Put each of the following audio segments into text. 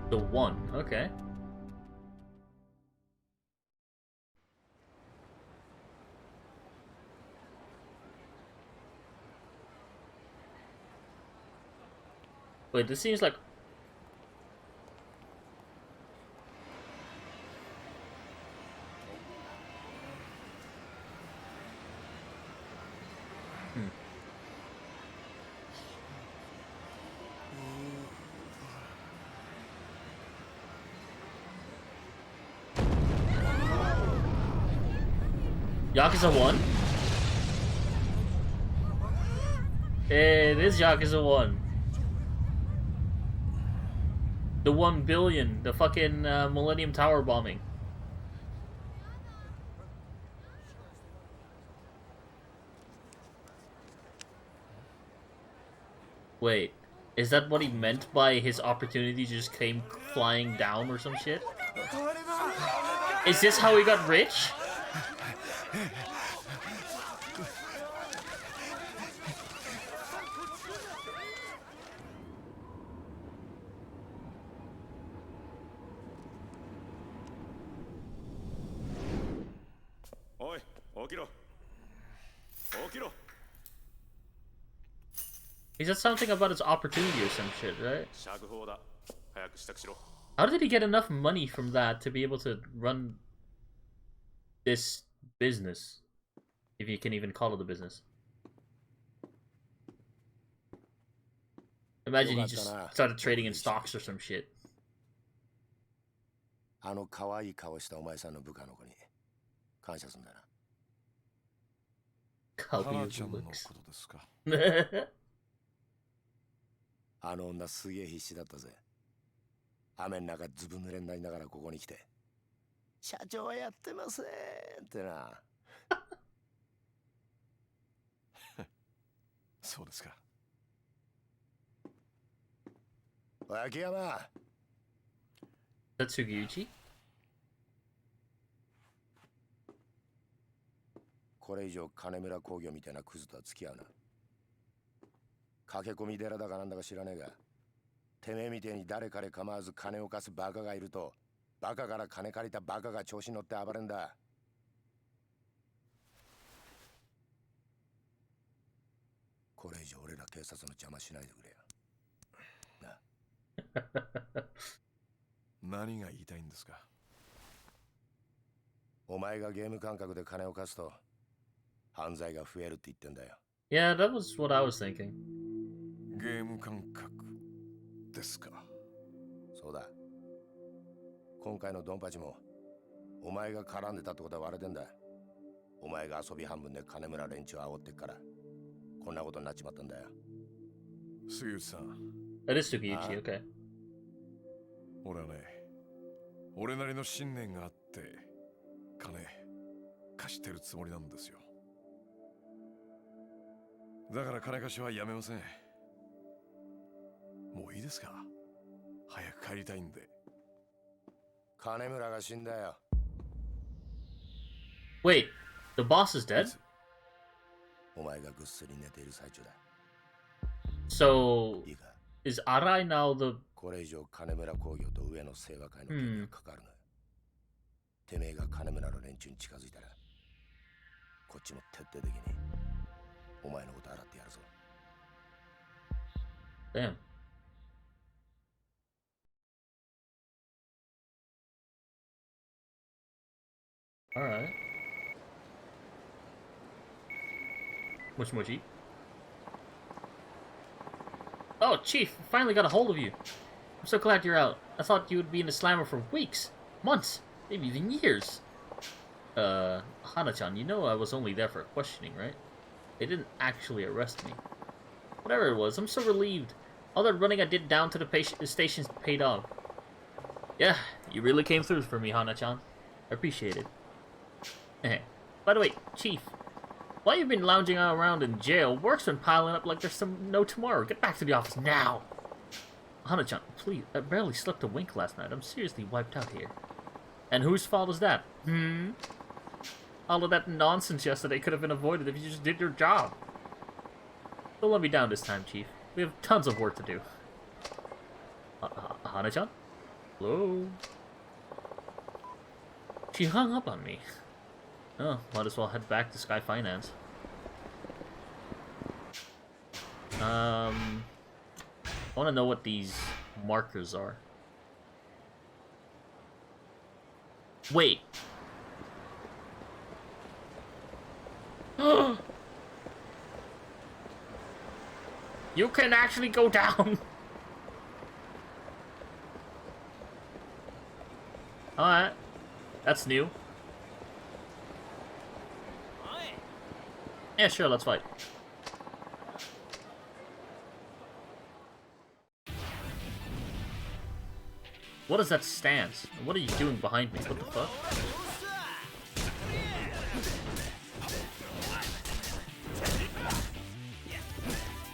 The one, okay. Wait, this seems like... Yakuza 1? It is Yakuza 1. The 1 billion, the fucking Millennium Tower bombing. Wait, is that what he meant by his opportunity just came flying down or some shit? Is this how he got rich? He said something about his opportunity or some shit, right? How did he get enough money from that to be able to run this business? If you can even call it a business. Imagine he just started trading in stocks or some shit. あの可愛い顔したお前さんの部下の子に感謝すんだな。花ちゃんのことですか。あの女すげえ必死だったぜ。雨の中ずぶ濡れになりながらここに来て、社長はやってませんってな。そうですか。秋山。That's Sugiuchi? これ以上金村工業みたいなクズとは付き合うな。駆け込み寺だかなんだか知らねえが、てめえみてえに誰彼構わず金を貸すバカがいると、バカから金借りたバカが調子に乗って暴れんだ。これ以上俺ら警察の邪魔しないでくれよ。な。何が言いたいんですか。お前がゲーム感覚で金を貸すと犯罪が増えるって言ってんだよ。Yeah, that was what I was thinking. ゲーム感覚ですか。そうだ。今回のドンパチもお前が絡んでたってことは割れてんだ。お前が遊び半分で金村連中を煽ってっからこんなことになっちまったんだよ。杉内さん。That is Sugiuchi, okay. 俺はね、俺なりの信念があって金貸してるつもりなんですよ。だから金貸しはやめません。もういいですか。早く帰りたいんで。金村が死んだよ。Wait, the boss is dead? お前がぐっすり寝ている最中だ。So, いいか。is Arai now the... これ以上金村工業と上の清和会の件に関わるのよ。てめえが金村の連中に近づいたら、こっちも徹底的にお前のこと洗ってやるぞ。Damn. Alright. Mochi Mochi. Oh, Chief, finally got a hold of you. I'm so glad you're out. I thought you would be in the slammer for weeks, months, maybe even years. Hana-chan, you know I was only there for questioning, right? They didn't actually arrest me. Whatever it was, I'm so relieved. All that running I did down to the stations paid off. Yeah, you really came through for me, Hana-chan. I appreciate it. By the way, Chief, while you've been lounging around in jail, work's been piling up like there's no tomorrow. Get back to the office now! Hana-chan, please, I barely slept a wink last night. I'm seriously wiped out here. And whose fault is that? All of that nonsense yesterday could have been avoided if you just did your job. Don't let me down this time, Chief. We have tons of work to do. Hana-chan? Hello? She hung up on me. Oh, might as well head back to Sky Finance. I want to know what these markers are. Wait. You can actually go down. Alright. That's new. Yeah, sure, let's fight. What is that stance? What are you doing behind me? What the fuck?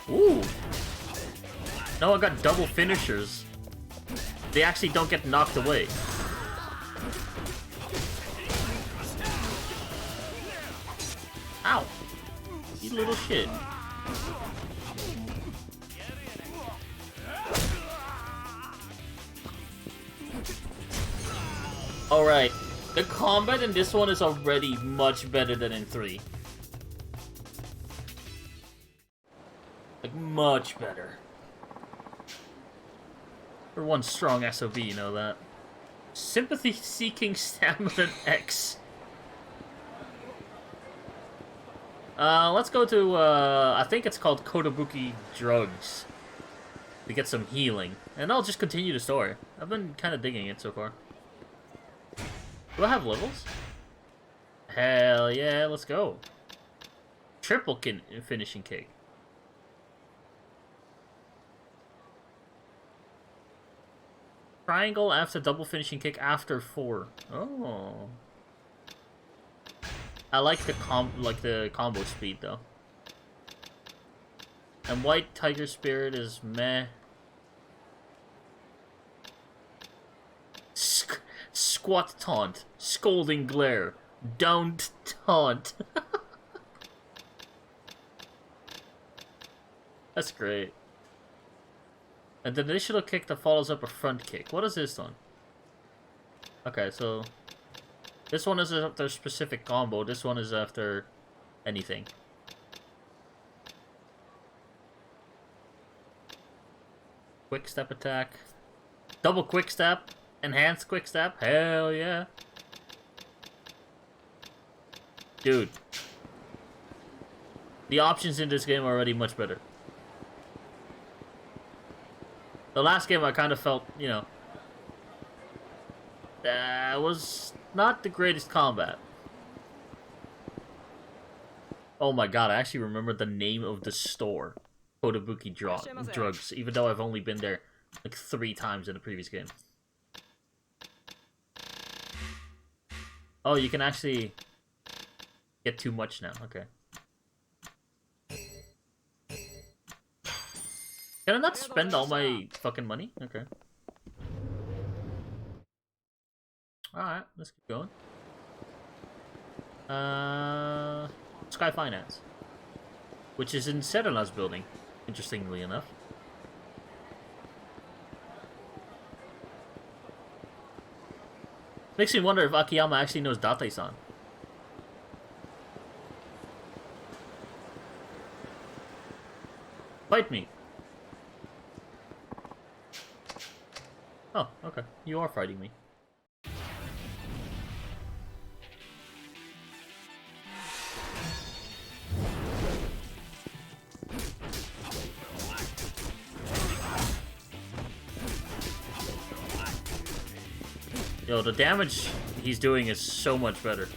Ooh! No, I got double finishers. They actually don't get knocked away. Ow! You little shit. Alright, the combat in this one is already much better than in 3. Like, much better. For one strong SOB, you know that. Sympathy-seeking stamina X. Let's go to, I think it's called Kotobuki Drugs. To get some healing. And I'll just continue the story. I've been kind of digging it so far. Do I have levels? Hell yeah, let's go. Triple finishing kick. Triangle after double finishing kick after 4. Oh. I like the combo speed though. And White Tiger Spirit is meh. Squat taunt, scolding glare, down taunt. That's great. And the additional kick that follows up a front kick. What is this one? Okay, so this one is after a specific combo. This one is after anything. Quick step attack. Double quick step. Enhanced quick step. Hell yeah. Dude. The options in this game are already much better. The last game I kind of felt, you know, was not the greatest combat. Oh my god, I actually remember the name of the store. Kotobuki Drugs, even though I've only been there like 3 times in the previous game. Oh, you can actually get too much now, okay. Can I not spend all my fucking money? Okay. Alright, let's keep going. Sky Finance. Which is in Serena's building, interestingly enough. Makes me wonder if Akiyama actually knows Date-san. Fight me! Oh, okay. You are fighting me. Yo, the damage he's doing is so much better.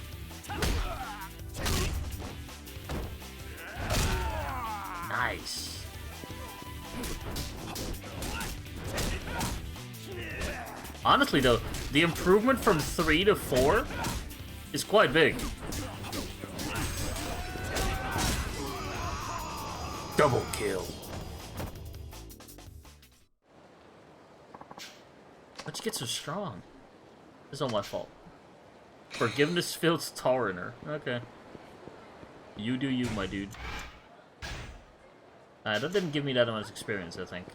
Nice. Honestly though, the improvement from 3 to 4 is quite big. Double kill. How'd you get so strong? It's all my fault. Forgiveness Fields Tauriner. Okay. You do you, my dude. That didn't give me that much experience, I think.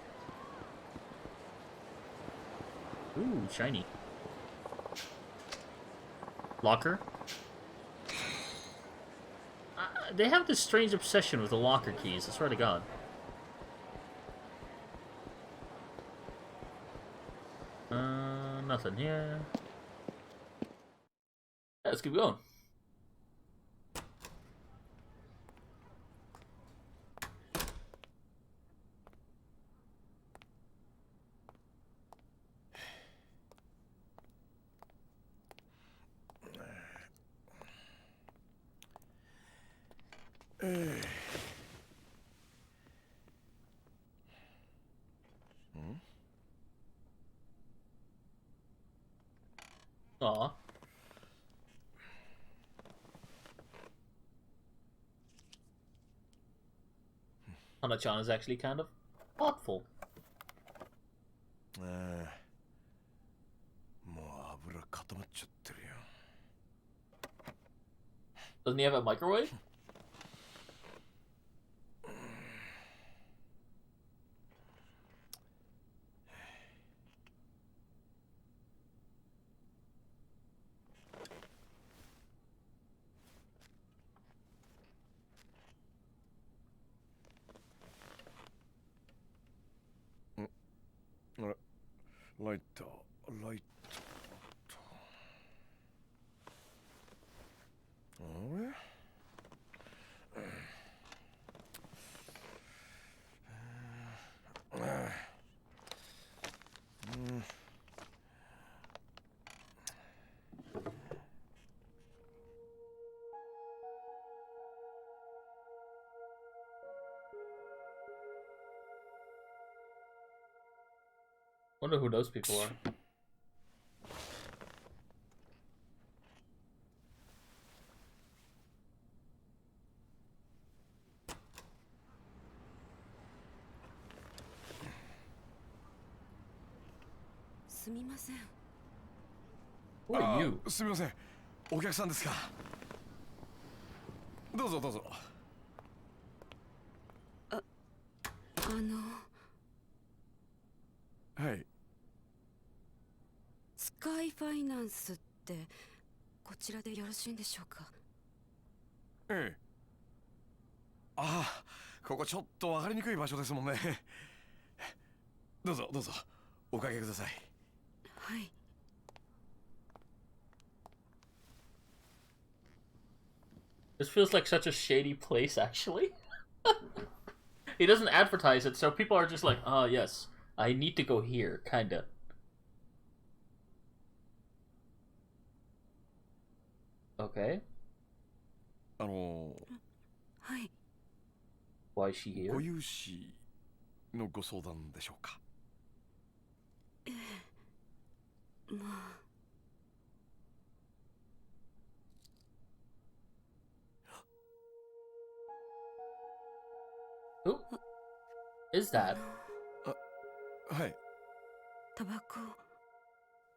Ooh, shiny. Locker? They have this strange obsession with the locker keys, I swear to God. Nothing here. Yeah, let's keep going. Aw. Hana-chan is actually kind of thoughtful. もう油固まっちゃってるよ。 Doesn't he have a microwave? Light. Wonder who those people are. すみません。 Who are you? すみません。お客さんですか。どうぞどうぞ。はい。スカイファイナンスってこちらでよろしいんでしょうか。ええ。ああ、ここちょっと分かりにくい場所ですもんね。どうぞどうぞおかけください。はい。 This feels like such a shady place, actually. He doesn't advertise it, so people are just like, oh, yes, I need to go here, kinda. Okay. はい。 Why is she here? ご融資のご相談でしょうか。まあ。 Who is that? はい。タバコ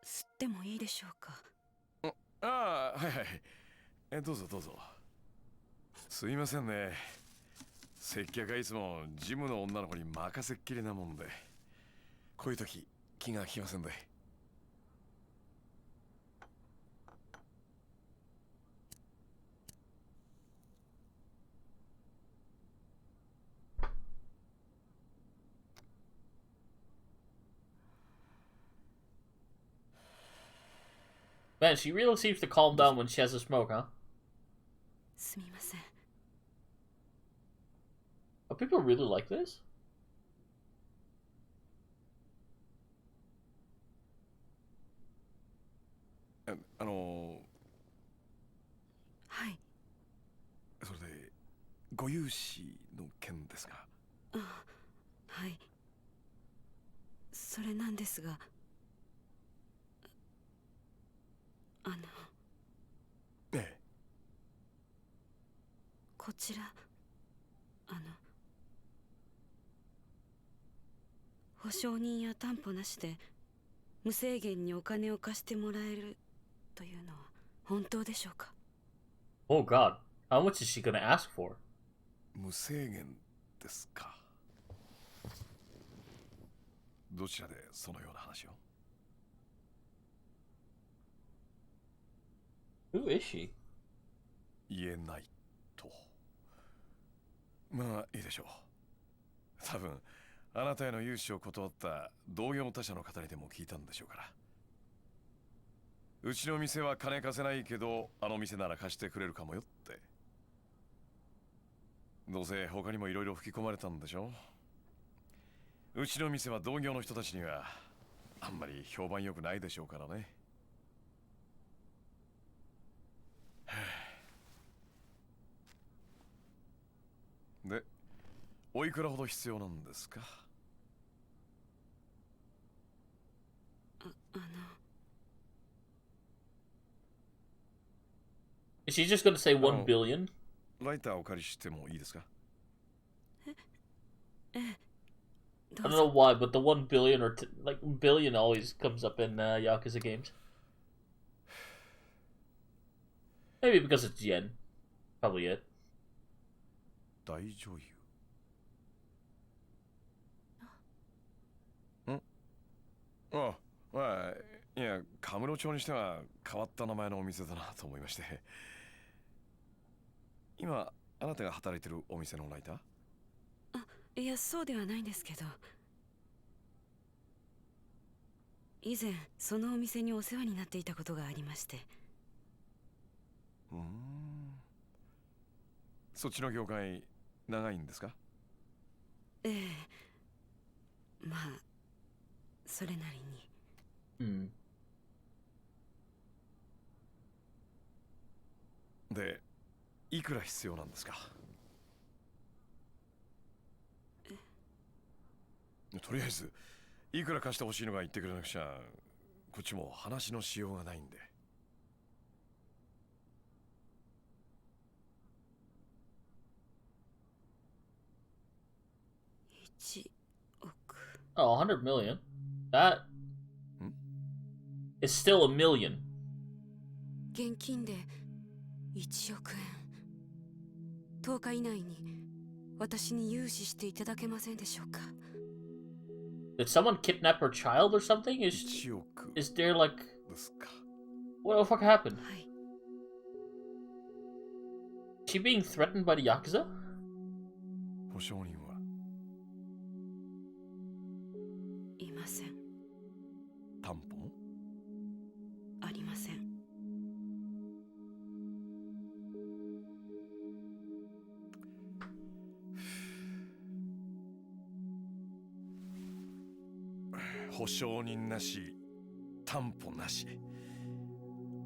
吸ってもいいでしょうか。ああ、はいはい。どうぞどうぞ。すいませんね。接客はいつもジムの女の子に任せっきりなもんで、こういう時気が利きませんで。Man, she really seems to calm down when she has a smoke, huh? すみません。 Are people really like this? はい。 それでご融資の件ですが。はい。それなんですが、ええ。こちら保証人や担保なしで無制限にお金を貸してもらえるというのは本当でしょうか。 Oh god, how much is she gonna ask for? 無制限ですか。どちらでそのような話を。Who is she? 言えないと。まあいいでしょう。多分あなたへの融資を断った同業他社の方にでも聞いたんでしょうから。うちの店は金貸せないけど、あの店なら貸してくれるかもよって。どうせ他にもいろいろ吹き込まれたんでしょ。うちの店は同業の人たちにはあんまり評判良くないでしょうからね。で、おいくらほど必要なんですか？Is she just gonna say 1 Oh. billion? ライターお借りしてもいいですか？I don't know why, but the 1 billion or like billion always comes up in Yakuza games. Maybe because it's yen. Probably it. 大女優。ん？あ、まあ、いや、カムロ町にしては変わった名前のお店だなと思いまして。今、あなたが働いてるお店のライター？いや、そうではないんですけど、以前そのお店にお世話になっていたことがありまして。そっちの業界長いんですか？ええ、まあそれなりに。で、いくら必要なんですか？とりあえずいくら貸してほしいのか言ってくれなくちゃこっちも話のしようがないんで。1億。 Oh, 100 million. That is still a million. 現金で1億円。10日以内に私に融資していただけませんでしょうか？ Did someone kidnap her child or something?1億 Is there like ですか。 what the fuck happened? はい。 Is she being threatened by the Yakuza? 保証人はいません。担保も？ありません。保証人なし、担保なし。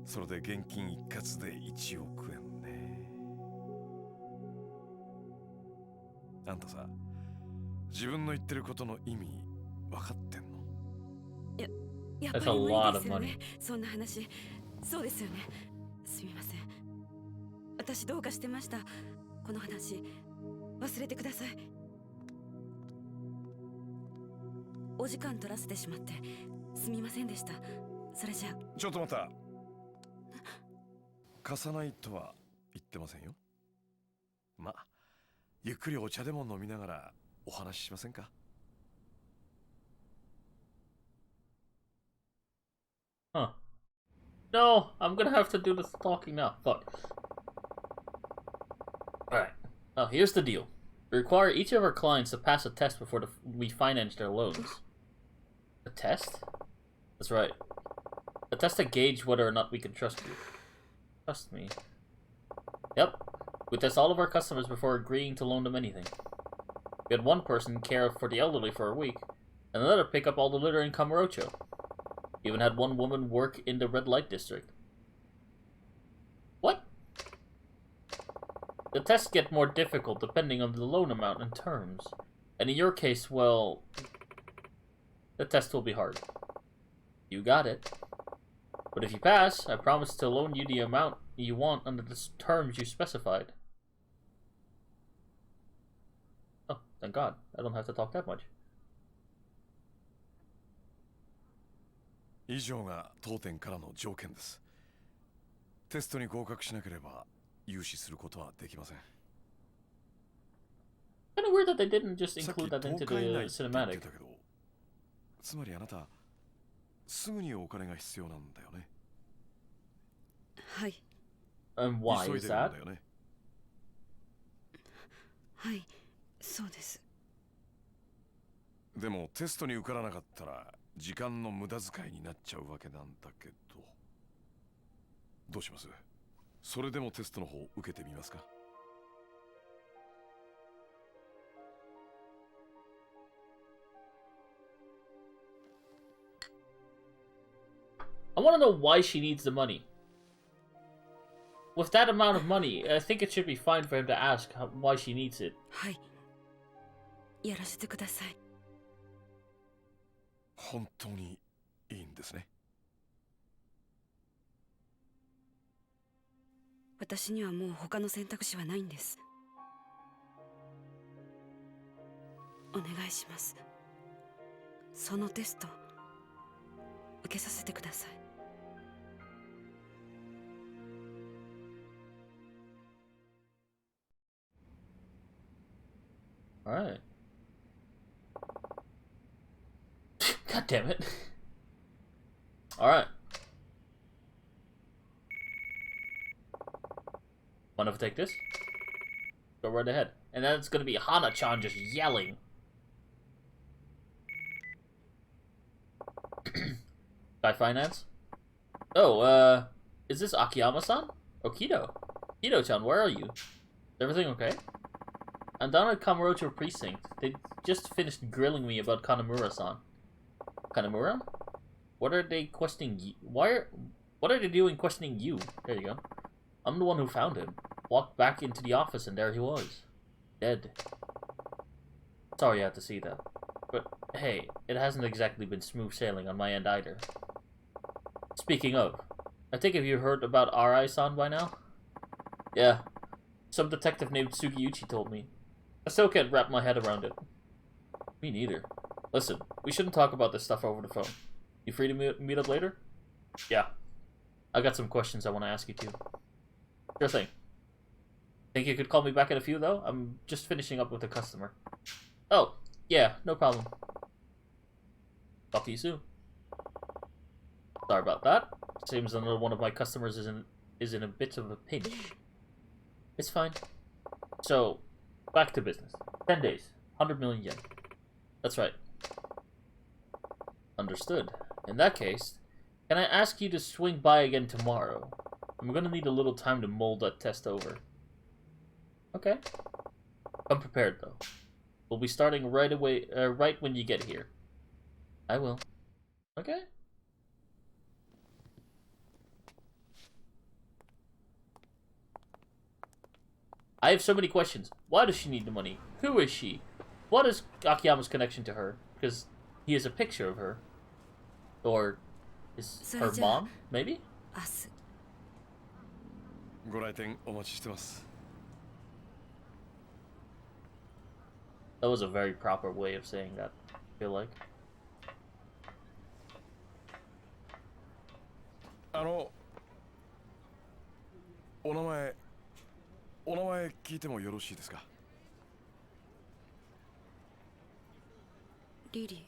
それで現金一括で1億円ね。あんたさ、自分の言ってることの意味分かってんの？やっぱ That's a り無 lot 理で of すよね。 money. そんな話。そうですよね。すみません。私どうかしてました。この話忘れてください。お時間取らせてしまってすみませんでした。それじゃ。ちょっと待った。貸さないとは言ってませんよ。まあ、ゆっくりお茶でも飲みながらお話ししませんかHuh. No, I'm gonna have to do this talking now. Fuck. Alright. Now, here's the deal. We require each of our clients to pass a test before we finance their loans. A test? That's right. A test to gauge whether or not we can trust you. Trust me. Yep. We test all of our customers before agreeing to loan them anything. We had one person care for the elderly for a week, and another pick up all the litter in Kamurocho. We even had one woman work in the red light district. What? The tests get more difficult depending on the loan amount and terms. And in your case, well, the test will be hard. You got it. But if you pass, I promise to loan you the amount you want under the terms you specified. Oh, thank God. I don't have to talk that much. 以上が当店からの条件です。テストに合格しなければ融資することはできません。Kind of weird that they didn't just さっき include that 10 into 日以 the 内って言って cinematic. たけど、つまりあなたすぐにお金が必要なんだよね。はい。And why 急い is でるん that? だよね。はい、そうです。でもテストに受からなかったら時間の無駄遣いになっちゃうわけなんだけど、どうします？それでもテストの方受けてみますか？ I want to know why she needs the money. With that amount of money, I think it should be fine for him to ask why she needs it. はい、やらせてください。本当にいいんですね。私にはもう他の選択肢はないんです。お願いします。そのテスト受けさせてください。Alright. God damn it. Alright. Wanna take this? Go right ahead. And then it's gonna be Hana-chan just yelling. Sky Finance? Oh, is this Akiyama-san? Oh, Kido. Kido-chan, where are you? Is everything okay? I'm down at Kamurocho Precinct. They just finished grilling me about Kanamura-san. Kanamura? What are they questioning you? What are they doing questioning you? There you go. I'm the one who found him. Walked back into the office and there he was. Dead. Sorry you had to see that. But hey, it hasn't exactly been smooth sailing on my end either. Speaking of, I think have you heard about Arai-san by now? Yeah. Some detective named Sugiyuchi told me. I still can't wrap my head around it. Me neither. Listen, we shouldn't talk about this stuff over the phone. You free to meet up later? Yeah. I got some questions I want to ask you too. Sure thing. Think you could call me back in a few though? I'm just finishing up with a customer. Oh, yeah, no problem. Talk to you soon. Sorry about that. Seems another one of my customers is in a bit of a pinch. It's fine. So, back to business. 10 days. 100 million yen. That's right. Understood. In that case, can I ask you to swing by again tomorrow? I'm gonna need a little time to mull that test over. Okay. Come prepared, though. We'll be starting right away, right when you get here. I will. Okay. I have so many questions. Why does she need the money? Who is she? What is Akiyama's connection to her? Because he has a picture of her. Or is her mom, maybe? 明日。ご来店お待ちしてます。 That was a very proper way of saying that, I feel like. お名前聞いてもよろしいですか？リリ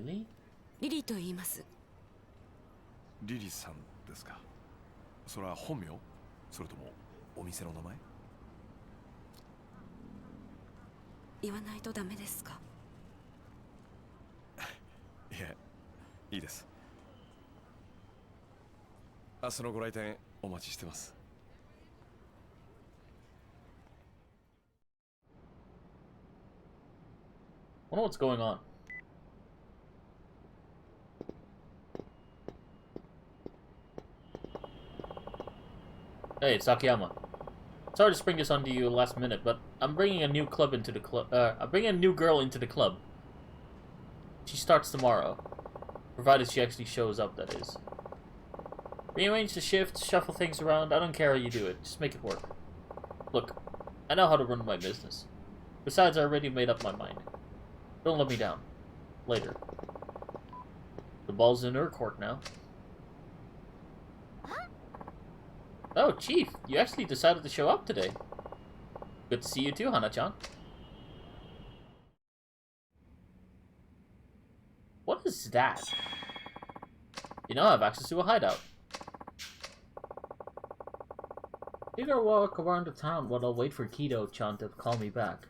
Really? リリと言います。リリさんですか？それは本名？それともお店の名前？言わないとダメですか？いえ、いいです。明日のご来店お待ちしてます。 I wonder what's going on. Hey, it's Akiyama. Sorry to spring this onto you last minute, but I'm bringing a new club into the club. I'm bringing a new girl into the club. She starts tomorrow, provided she actually shows up. That is. Rearrange the shifts, shuffle things around. I don't care how you do it. Just make it work. Look, I know how to run my business. Besides, I already made up my mind. Don't let me down. Later. The ball's in her court now. Oh, Chief, you actually decided to show up today. Good to see you too, Hana-chan. What is that? You now have access to a hideout. You gotta walk around the town while I'll wait for Kido-chan to call me back.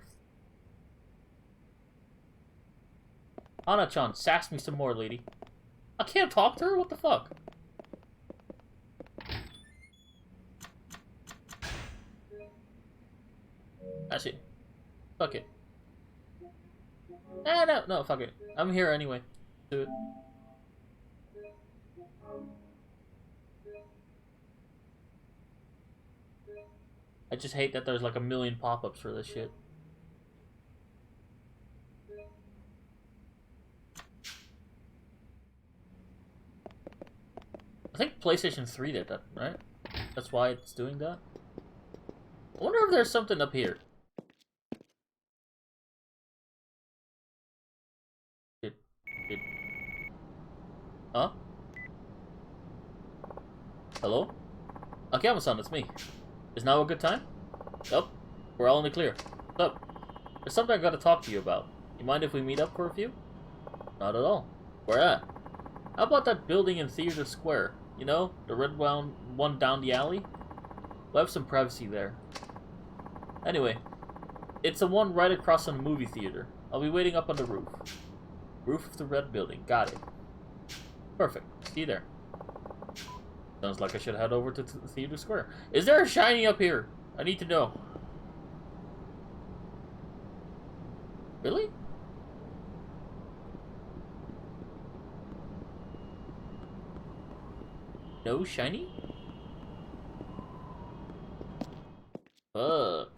Ana-chan, sass me some more, lady. I can't talk to her? What the fuck? Actually, fuck it. No, fuck it. I'm here anyway. Do it. I just hate that there's like a million pop-ups for this shit. I think PlayStation 3 did that, right? That's why it's doing that. I wonder if there's something up here. Did... Huh? Hello? Akiyama-san, it's me. Is now a good time? Nope. We're all in the clear. What's up? There's something I gotta talk to you about. You mind if we meet up for a few? Not at all. Where at? How about that building in Theater Square? You know, the red one down the alley? We'll have some privacy there. Anyway, it's the one right across from the movie theater. I'll be waiting up on the roof. Roof of the red building. Got it. Perfect. See you there. Sounds like I should head over to Theater Square. Is there a shiny up here? I need to know. Really? No shiny? Fuck.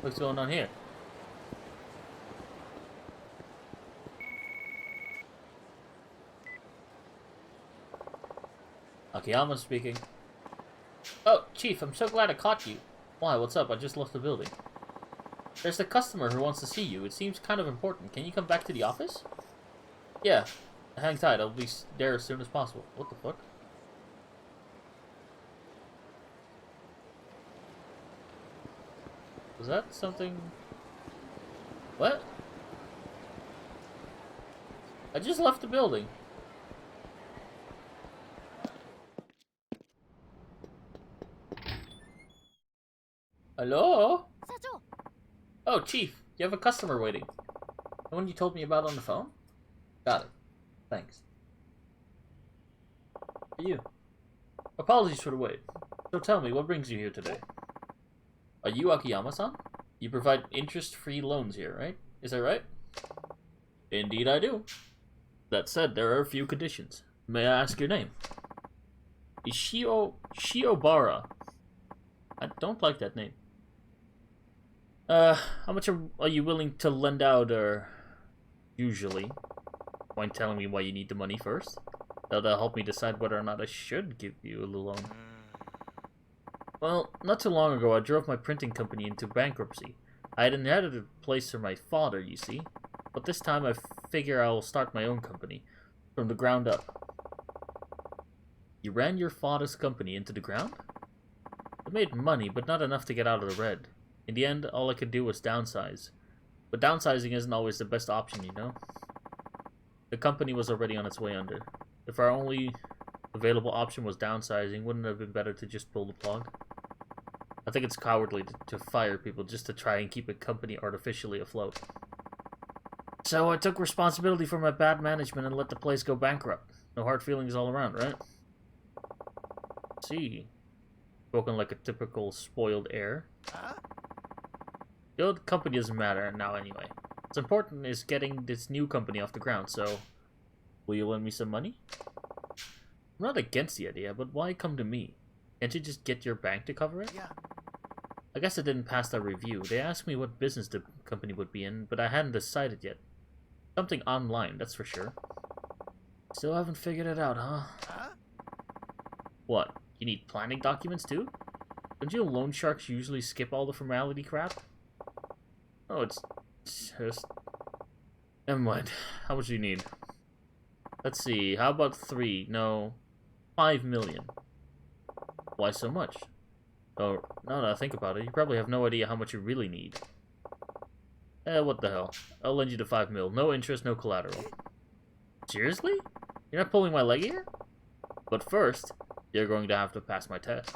What's going on here? Akiyama speaking. Oh, Chief, I'm so glad I caught you. Why, what's up? I just left the building. There's a customer who wants to see you. It seems kind of important. Can you come back to the office? Yeah. Hang tight. I'll be there as soon as possible. What the fuck? Was that something... What? I just left the building. Hello? Oh, Chief, you have a customer waiting. The one you told me about on the phone? Got it. Thanks. For you. Apologies for the wait. So tell me, what brings you here today? Are you Akiyama-san? You provide interest-free loans here, right? Is that right? Indeed I do. That said, there are a few conditions. May I ask your name? Shiobara. I don't like that name. How much are you willing to lend out, usually? Mind telling me why you need the money first? That'll help me decide whether or not I should give you a loan. Well, not too long ago, I drove my printing company into bankruptcy. I had inherited a place from my father, you see. But this time I figure I will start my own company, from the ground up. You ran your father's company into the ground? It made money, but not enough to get out of the red. In the end, all I could do was downsize. But downsizing isn't always the best option, you know? The company was already on its way under. If our only available option was downsizing, wouldn't it have been better to just pull the plug? I think it's cowardly to fire people just to try and keep a company artificially afloat. So I took responsibility for my bad management and let the place go bankrupt. No hard feelings all around, right? See. Spoken like a typical spoiled heir. The old company doesn't matter now anyway. What's important is getting this new company off the ground, so... Will you lend me some money? I'm not against the idea, but why come to me? Can't you just get your bank to cover it? Yeah. I guess I didn't pass that review. They asked me what business the company would be in, but I hadn't decided yet. Something online, that's for sure. Still haven't figured it out, huh? What? You need planning documents too? Don't you loan sharks usually skip all the formality crap? Oh, it's just... Never mind. How much do you need? Let's see, how about 3? No. 5 million. Why so much? Oh, now that I think about it, you probably have no idea how much you really need. What the hell? I'll lend you the 5 mil. No interest, no collateral. Seriously? You're not pulling my leg here? But first, you're going to have to pass my test.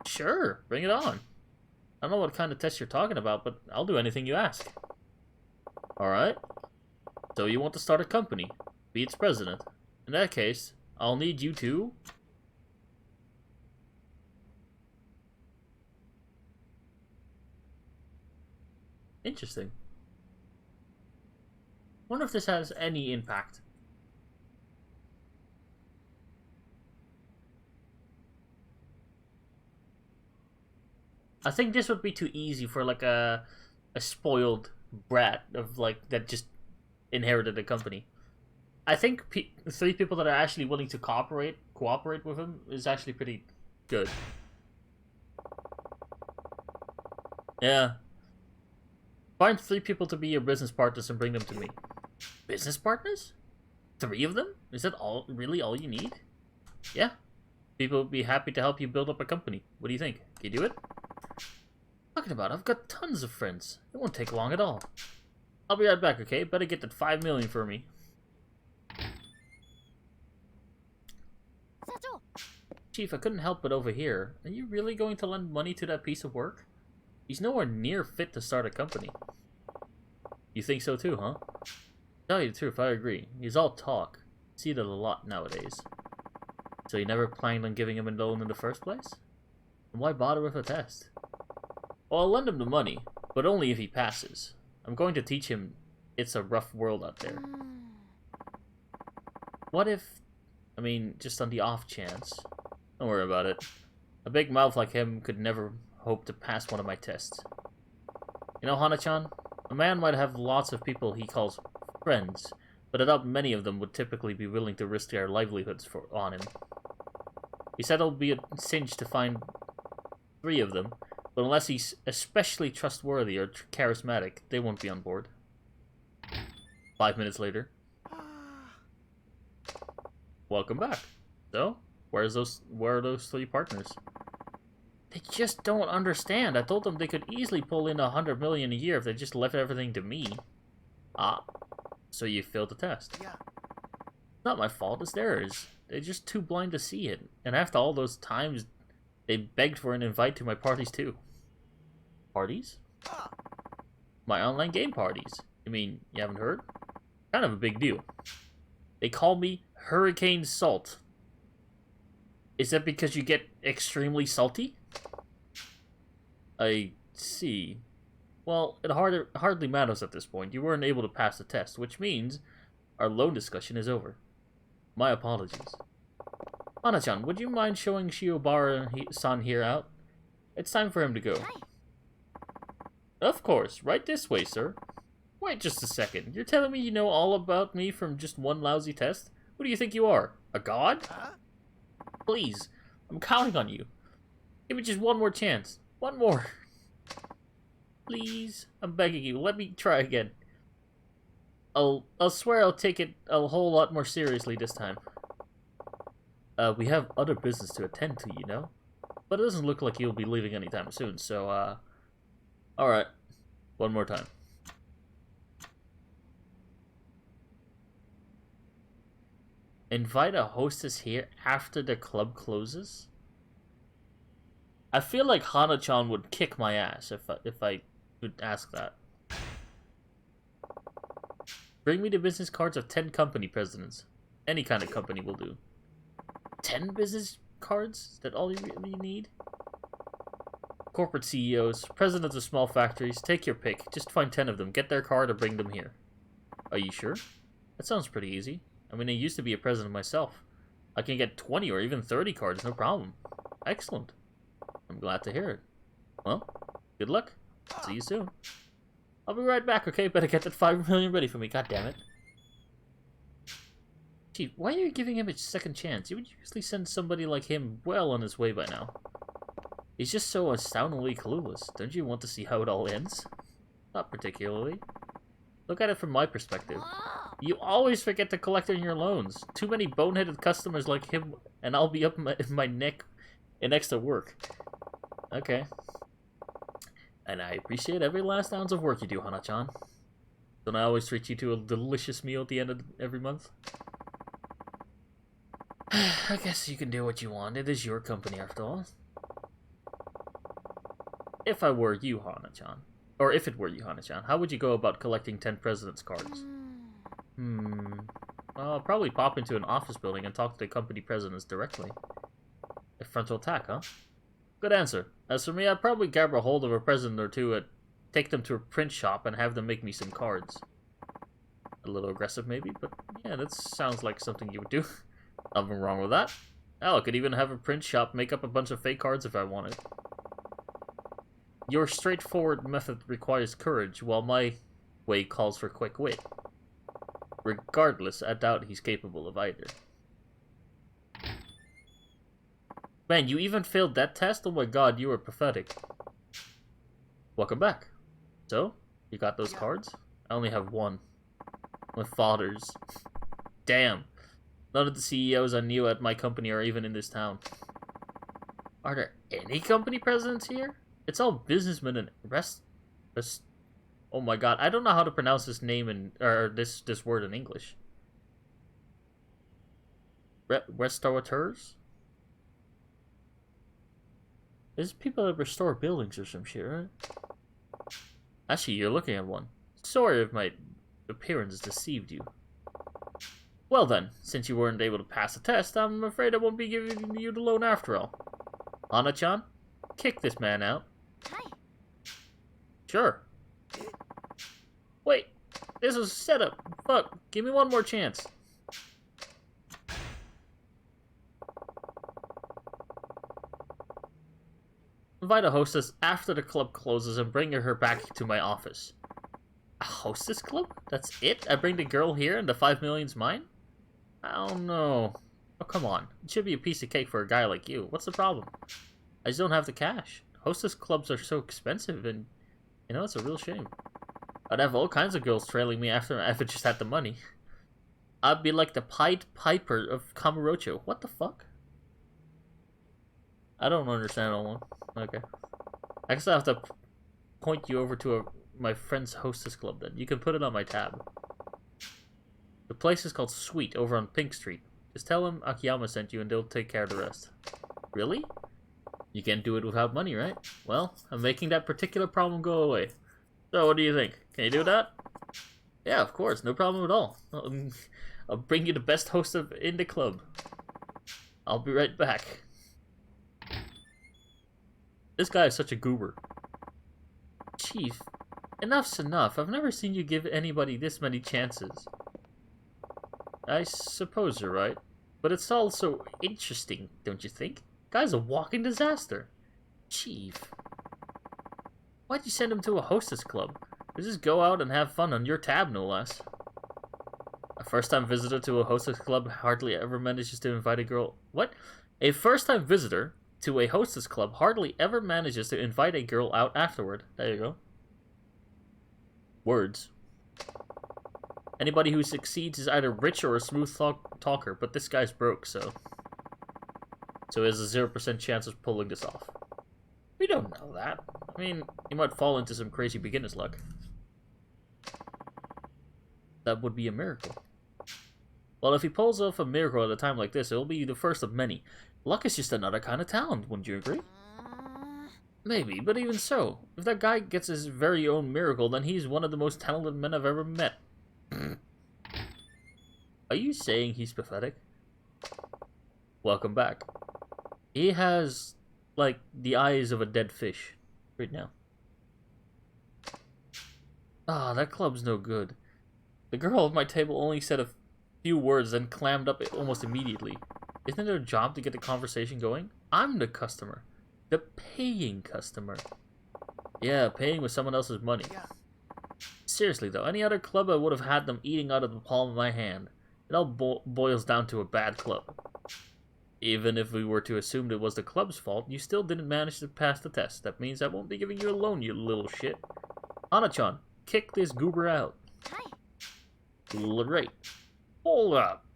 Sure, bring it on. I don't know what kind of test you're talking about, but I'll do anything you ask. Alright. So you want to start a company, be its president. In that case, I'll need you to... Interesting. Wonder if this has any impact. I think this would be too easy for like a spoiled brat of like that just inherited a company. I think 3 people that are actually willing to cooperate with him is actually pretty good. Yeah. Find 3 people to be your business partners and bring them to me. Business partners? 3 of them? Is that really all you need? Yeah. People would be happy to help you build up a company. What do you think? Can you do it? Talking about, I've got tons of friends. It won't take long at all. I'll be right back, okay? Better get that 5 million for me. Chief, I couldn't help but overhear. Are you really going to lend money to that piece of work? He's nowhere near fit to start a company. You think so too, huh? Tell you the truth, I agree. He's all talk. See that a lot nowadays. So you never planned on giving him a loan in the first place? And why bother with a test? Well, I'll lend him the money, but only if he passes. I'm going to teach him it's a rough world out there. What if... I mean, just on the off chance. Don't worry about it. A big mouth like him could never hope to pass one of my tests. You know, Hana-chan? A man might have lots of people he calls friends, but I doubt many of them would typically be willing to risk their livelihoods on him. He said it'll be a cinch to find 3 of them, but unless he's especially trustworthy or charismatic, they won't be on board. 5 minutes later. Welcome back. So, where are those 3 partners? They just don't understand. I told them they could easily pull in 100 million a year if they just left everything to me. Ah, so you failed the test. Yeah. Not my fault, it's theirs. They're just too blind to see it. And after all those times, they begged for an invite to my parties too. Parties? My online game parties. You mean, you haven't heard? Kind of a big deal. They call me Hurricane Salt. Is that because you get extremely salty? I see. Well, it hardly matters at this point. You weren't able to pass the test, which means our loan discussion is over. My apologies. Ana-chan, would you mind showing Shiobara-san here out? It's time for him to go. Of course, right this way, sir. Wait just a second. You're telling me you know all about me from just one lousy test? Who do you think you are? A god? Please, I'm counting on you. Give me just one more chance. One more. Please, I'm begging you. Let me try again. I'll swear I'll take it a whole lot more seriously this time. We have other business to attend to, you know? But it doesn't look like you'll be leaving anytime soon, so, alright. One more time. Invite a hostess here after the club closes? I feel like Hana-chan would kick my ass if I would ask that. Bring me the business cards of 10 company presidents. Any kind of company will do. 10 business cards? Is that all you really need? Corporate CEOs, presidents of small factories, take your pick. Just find 10 of them, get their card, or bring them here. Are you sure? That sounds pretty easy. I mean, I used to be a president myself. I can get 20 or even 30 cards, no problem. Excellent. I'm glad to hear it. Well, good luck. See you soon. I'll be right back, okay? Better get that 5 million ready for me, god damn it. Chief, why are you giving him a second chance? You would usually send somebody like him well on his way by now. He's just so astoundingly clueless. Don't you want to see how it all ends? Not particularly. Look at it from my perspective. You always forget to collect on your loans. Too many boneheaded customers like him, and I'll be up my neck in extra work. Okay. And I appreciate every last ounce of work you do, Hana-chan. Don't I always treat you to a delicious meal at the end of every month? I guess you can do what you want. It is your company after all. If I were you, Hana-chan, or if it were you, Hana-chan, how would you go about collecting 10 president's cards? Well, I'll probably pop into an office building and talk to the company presidents directly. A frontal attack, huh? Good answer. As for me, I'd probably grab a hold of a president or two and take them to a print shop and have them make me some cards. A little aggressive, maybe, but yeah, that sounds like something you would do. Nothing wrong with that. Hell, I could even have a print shop make up a bunch of fake cards if I wanted. Your straightforward method requires courage, while my way calls for quick wit. Regardless, I doubt he's capable of either. Man, you even failed that test? Oh my god, you were pathetic. Welcome back. So, you got those cards? I only have one. My father's. Damn. None of the CEOs I knew at my company are even in this town. Are there any company presidents here? It's all businessmen and oh my god, I don't know how to pronounce this name or this word in English. Restaurateurs? There's people that restore buildings or some shit, right? Actually, you're looking at one. Sorry if my appearance deceived you. Well then, since you weren't able to pass the test, I'm afraid I won't be giving you the loan after all. Hana-chan, kick this man out. Hi. Sure. Wait, this was a setup. Fuck, give me one more chance. Invite a hostess after the club closes and bring her back to my office. A hostess club? That's it? I bring the girl here and the 5 million's mine? I don't know. Oh, come on. It should be a piece of cake for a guy like you. What's the problem? I just don't have the cash. Hostess clubs are so expensive and, you know, it's a real shame. I'd have all kinds of girls trailing me after if I just had the money. I'd be like the Pied Piper of Kamurocho. What the fuck? I don't understand that one. Okay. I guess I'll have to point you over to my friend's hostess club then. You can put it on my tab. The place is called Sweet over on Pink Street. Just tell them Akiyama sent you and they'll take care of the rest. Really? You can't do it without money, right? Well, I'm making that particular problem go away. So what do you think? Can you do that? Yeah, of course. No problem at all. I'll bring you the best host in the club. I'll be right back. This guy is such a goober. Chief, enough's enough. I've never seen you give anybody this many chances. I suppose you're right. But it's also interesting, don't you think? Guy's a walking disaster. Chief. Why'd you send him to a hostess club? Just go out and have fun on your tab, no less. A first-time visitor to a hostess club hardly ever manages to invite a girl... What? A first-time visitor to a hostess club hardly ever manages to invite a girl out afterward. There you go. Words. Anybody who succeeds is either rich or a smooth talker, but this guy's broke, so he has a 0% chance of pulling this off. We don't know that. I mean, he might fall into some crazy beginner's luck. That would be a miracle. Well, if he pulls off a miracle at a time like this, it'll be the first of many. Luck is just another kind of talent, wouldn't you agree? Maybe, but even so, if that guy gets his very own miracle, then he's one of the most talented men I've ever met. Are you saying he's pathetic? Welcome back. He has, like, the eyes of a dead fish right now. Ah, that club's no good. The girl at my table only said a few words and clammed up almost immediately. Isn't it her job to get the conversation going? I'm the customer. The paying customer. Yeah, paying with someone else's money. Seriously though, any other club I would have had them eating out of the palm of my hand. It all boils down to a bad club. Even if we were to assume it was the club's fault, you still didn't manage to pass the test. That means I won't be giving you a loan, you little shit. Hana-chan, kick this goober out. Great. Hold up.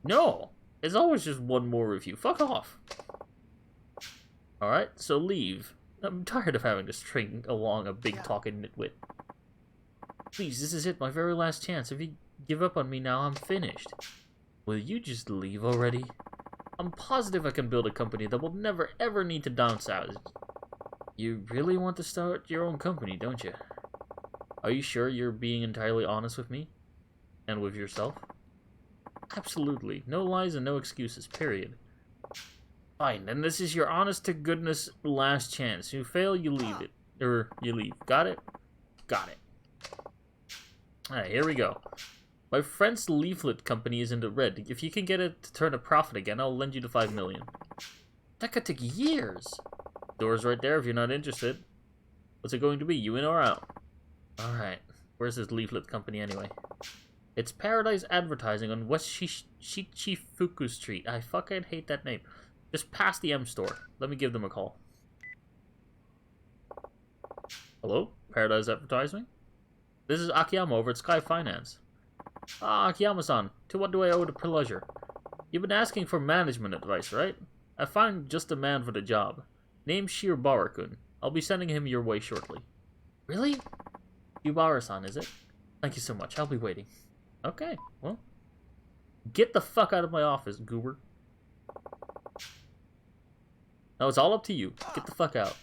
No, it's always just one more review. Fuck off. Alright, so leave. I'm tired of having to string along a big talking nitwit. Please, this is it, my very last chance. If you give up on me now, I'm finished. Will you just leave already? I'm positive I can build a company that will never ever need to downsize. You really want to start your own company, don't you? Are you sure you're being entirely honest with me? And with yourself? Absolutely. No lies and no excuses, period. Fine, then this is your honest-to-goodness last chance. You fail, you leave it. You leave. Got it? Got it. Alright, here we go. My friend's leaflet company is in the red. If you can get it to turn a profit again, I'll lend you the $5 million. That could take years. Door's right there if you're not interested. What's it going to be, you in or out? Alright, where's this leaflet company anyway? It's Paradise Advertising on West Shichifuku Street. I fucking hate that name. Just past the M store. Let me give them a call. Hello? Paradise Advertising? This is Akiyama over at Sky Finance. Ah, Akiyama-san. To what do I owe the pleasure? You've been asking for management advice, right? I find just the man for the job. Name Shiobara-kun. I'll be sending him your way shortly. Really? Shiobara-san, is it? Thank you so much. I'll be waiting. Okay, well. Get the fuck out of my office, goober. No, it's all up to you. Get the fuck out.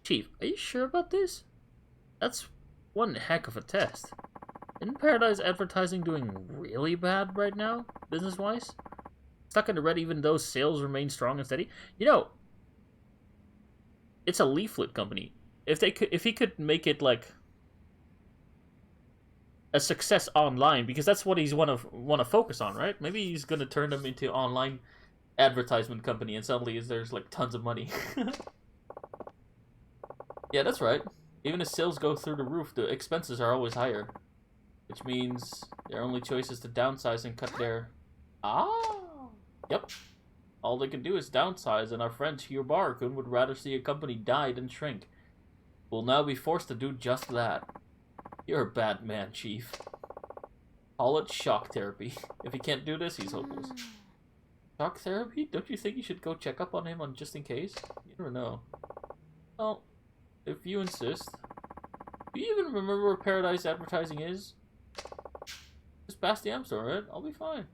Chief, are you sure about this? That's one heck of a test. Isn't Paradise Advertising doing really bad right now, business-wise? Stuck in the red even though sales remain strong and steady? You know, it's a leaflet company. If he could make it like a success online, because that's what he's want to focus on, right? Maybe he's gonna turn them into online advertisement company, and suddenly there's like tons of money. Yeah, that's right. Even if sales go through the roof, the expenses are always higher, which means their only choice is to downsize and cut their. Yep. All they can do is downsize, and our friend Shiobara-kun would rather see a company die than shrink. We'll now be forced to do just that. You're a bad man, Chief. Call it shock therapy. If he can't do this, he's hopeless. Shock therapy? Don't you think you should go check up on him just in case? You never know. Well, if you insist. Do you even remember where Paradise Advertising is? Just past the M store, right? I'll be fine.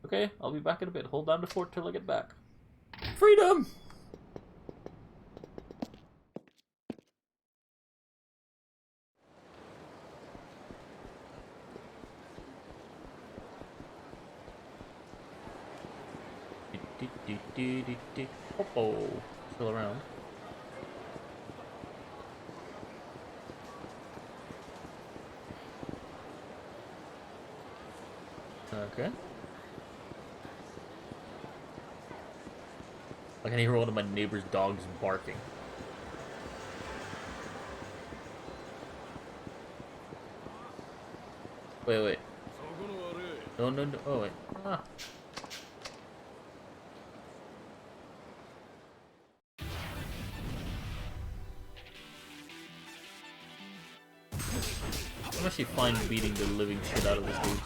Okay, I'll be back in a bit. Hold down the fort till I get back. Freedom! Oh, still around. Okay. I can hear one of my neighbor's dogs barking. Wait. No. Oh, wait. Ah. I'm actually fine beating the living shit out of this dude.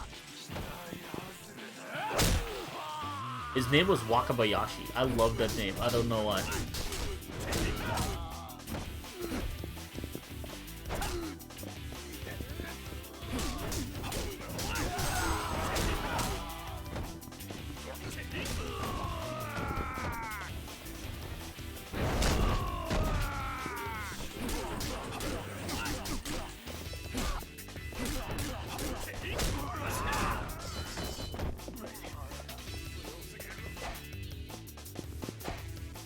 His name was Wakabayashi. I love that name. I don't know why.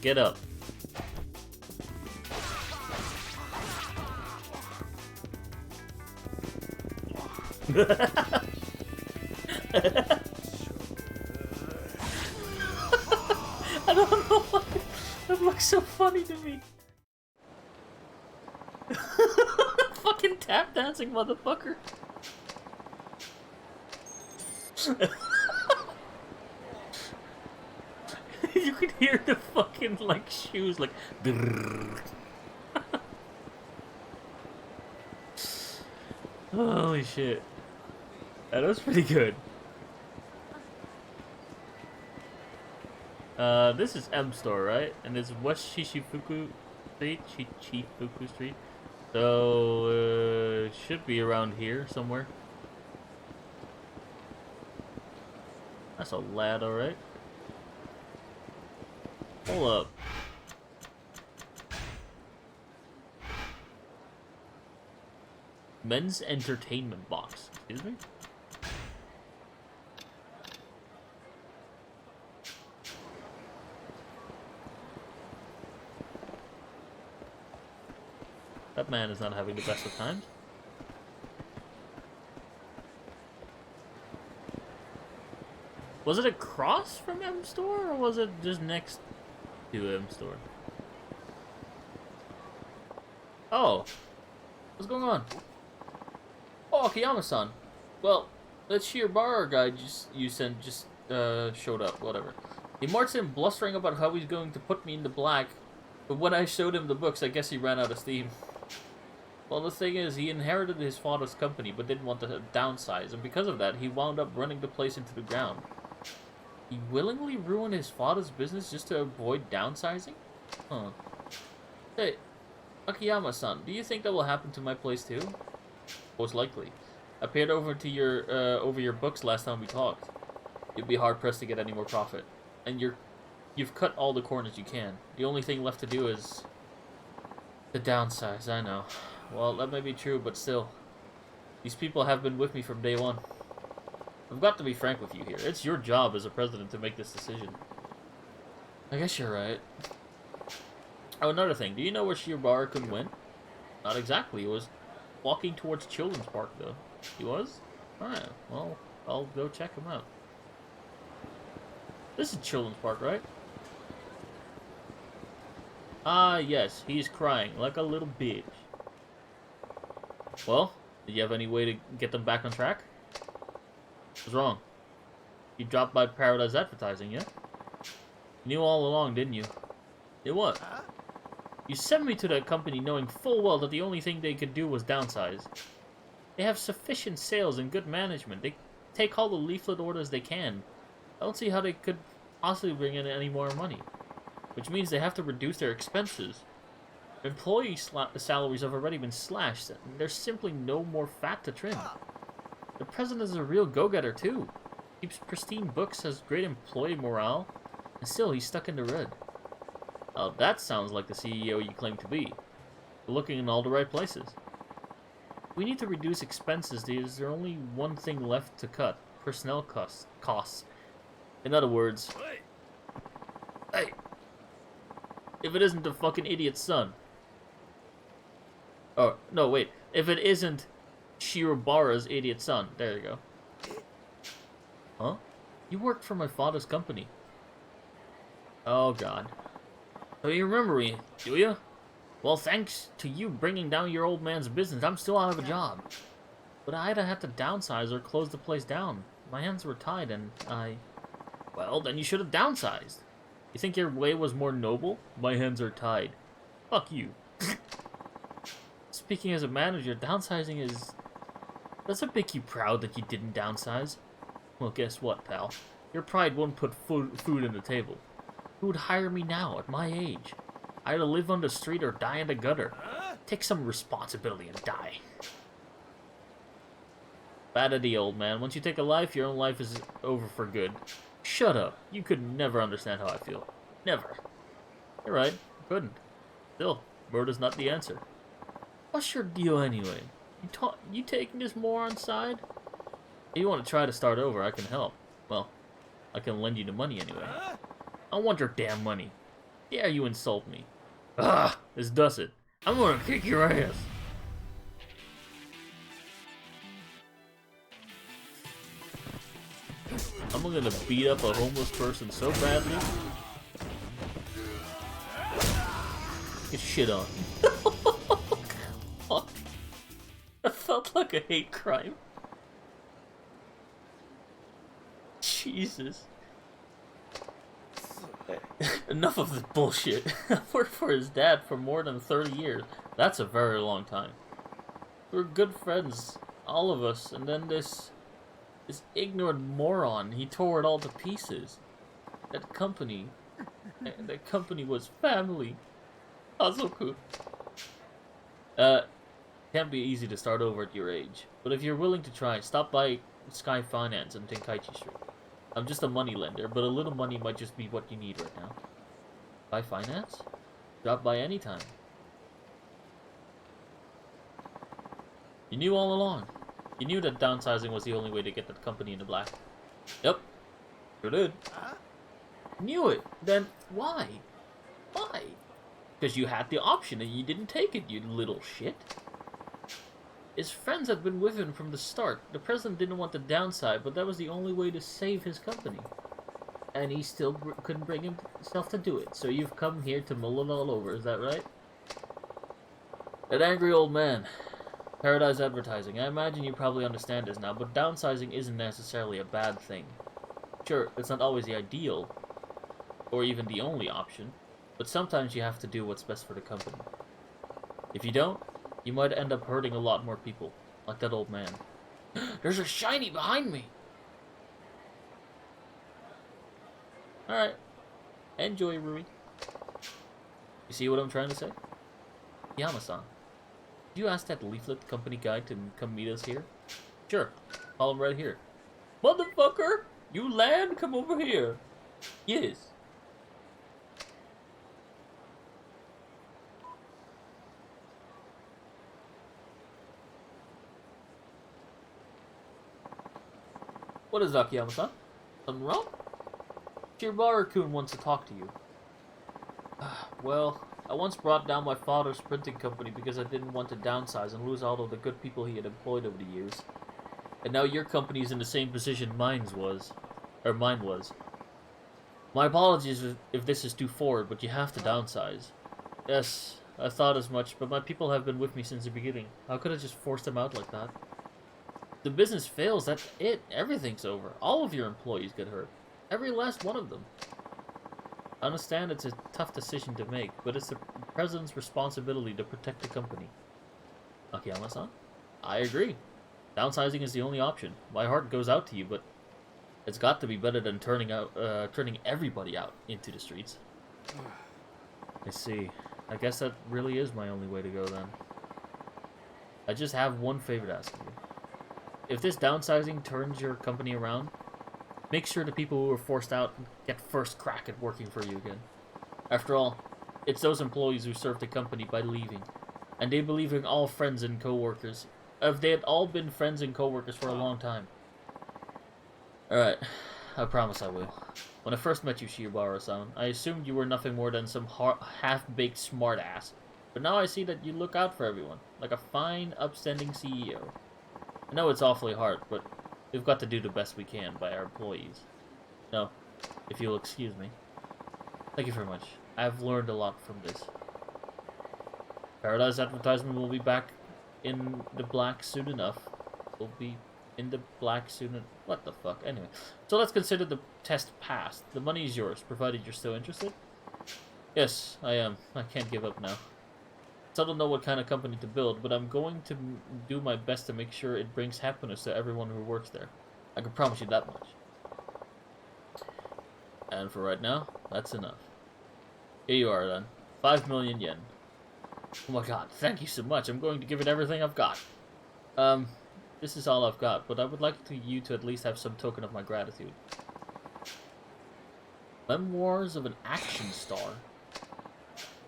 Get up. I don't know why that looks so funny to me. Fucking tap dancing motherfucker. You could hear the fucking, like, shoes, like... Holy shit. That was pretty good. This is M Store, right? And it's West Shishifuku Street? Chichifuku Street? So, should be around here somewhere. That's a lad, alright. Hold up. Men's entertainment box. Excuse me? That man is not having the best of times. Was it across from M Store, or was it just next to M Store? Oh. What's going on? Oh, Akiyama-san. Well, that sheer bar guy you sent just showed up, whatever. He marched in blustering about how he's going to put me in the black, but when I showed him the books, I guess he ran out of steam. Well, the thing is, he inherited his father's company, but didn't want to downsize, and because of that, he wound up running the place into the ground. He willingly ruined his father's business just to avoid downsizing? Huh. Hey, Akiyama-san, do you think that will happen to my place too? Most likely. I paid over your books last time we talked. You'd be hard pressed to get any more profit, and you've cut all the corners you can. The only thing left to do is to downsize. I know. Well, that may be true, but still, these people have been with me from day one. I've got to be frank with you here. It's your job as a president to make this decision. I guess you're right. Oh, another thing. Do you know where Shiobara-kun went? Not exactly. He was walking towards Children's Park, though. He was? Alright, well, I'll go check him out. This is Children's Park, right? Ah, yes. He's crying like a little bitch. Well, did you have any way to get them back on track? What's wrong? You dropped by Paradise Advertising, yeah? You knew all along, didn't you? Did what? You sent me to that company knowing full well that the only thing they could do was downsize. They have sufficient sales and good management. They take all the leaflet orders they can. I don't see how they could possibly bring in any more money. Which means they have to reduce their expenses. Employee salaries have already been slashed, and there's simply no more fat to trim. The president is a real go-getter, too. Keeps pristine books, has great employee morale, and still he's stuck in the red. Oh, that sounds like the CEO you claim to be. You're looking in all the right places. We need to reduce expenses. There's only one thing left to cut. Personnel costs. In other words... Hey! If it isn't the fucking idiot's son. Oh, no, wait. If it isn't Shirobara's idiot son. There you go. Huh? You worked for my father's company. Oh, God. So you remember me, do you? Well, thanks to you bringing down your old man's business, I'm still out of a job. But I either had to downsize or close the place down. My hands were tied and Well, then you should have downsized. You think your way was more noble? My hands are tied. Fuck you. Speaking as a manager, downsizing is... Does it make you proud that you didn't downsize? Well, guess what, pal? Your pride won't put food on the table. Who would hire me now, at my age? I either live on the street or die in the gutter. Take some responsibility and die. Bad idea, old man. Once you take a life, your own life is over for good. Shut up. You could never understand how I feel. Never. You're right. I couldn't. Still, murder's not the answer. What's your deal anyway? You taking this moron side? If you want to try to start over, I can help. Well, I can lend you the money anyway. I want your damn money. Dare you insult me? Ah, this does it. I'm gonna kick your ass. I'm gonna beat up a homeless person so badly. Get shit on. Fuck. That felt like a hate crime. Jesus. Enough of this bullshit. I've worked for his dad for more than 30 years. That's a very long time. We're good friends, all of us, and then this ignorant moron, he tore it all to pieces. That company was family. Hazoku. Can't be easy to start over at your age. But if you're willing to try, stop by Sky Finance on Tenkaichi Street. I'm just a money lender, but a little money might just be what you need right now. Sky Finance? Drop by anytime. You knew all along. You knew that downsizing was the only way to get that company in the black. Yep. Sure did. Knew it. Then why? Why? Because you had the option and you didn't take it, you little shit. His friends had been with him from the start. The president didn't want to downside, but that was the only way to save his company. And he still couldn't bring himself to do it. So you've come here to mull it all over, is that right? That angry old man. Paradise Advertising. I imagine you probably understand this now, but downsizing isn't necessarily a bad thing. Sure, it's not always the ideal, or even the only option, but sometimes you have to do what's best for the company. If you don't, you might end up hurting a lot more people, like that old man. There's a shiny behind me! Alright. Enjoy, Rui. You see what I'm trying to say? Yama-san. Did you ask that leaflet company guy to come meet us here? Sure. Call him right here. Motherfucker! You land? Come over here. Yes. What is Akiyama-san? Something wrong? Shibara-kun wants to talk to you. Well, I once brought down my father's printing company because I didn't want to downsize and lose all of the good people he had employed over the years. And now your company is in the same position mine was. My apologies if this is too forward, but you have to downsize. Yes, I thought as much, but my people have been with me since the beginning. How could I just force them out like that? If the business fails, that's it. Everything's over. All of your employees get hurt. Every last one of them. I understand it's a tough decision to make, but it's the president's responsibility to protect the company. Akiyama-san? I agree. Downsizing is the only option. My heart goes out to you, but it's got to be better than turning everybody out into the streets. I see. I guess that really is my only way to go then. I just have one favor to ask of you. If this downsizing turns your company around, make sure the people who were forced out get first crack at working for you again. After all, it's those employees who served the company by leaving, and they believe in all friends and co-workers. If they had all been friends and co-workers for a long time. Alright, I promise I will. When I first met you, Shibara-san, I assumed you were nothing more than some half-baked smartass. But now I see that you look out for everyone, like a fine, upstanding CEO. I know it's awfully hard, but we've got to do the best we can by our employees. No, if you'll excuse me. Thank you very much. I've learned a lot from this. Paradise Advertisement will be back in the black soon enough. We'll be in the black soon. What the fuck? Anyway, so let's consider the test passed. The money is yours, provided you're still interested. Yes, I am. I can't give up now. Still don't know what kind of company to build, but I'm going to do my best to make sure it brings happiness to everyone who works there. I can promise you that much. And for right now, that's enough. Here you are then. 5 million yen. Oh my god, thank you so much. I'm going to give it everything I've got. This is all I've got, but I would like you to at least have some token of my gratitude. Memoirs of an Action Star.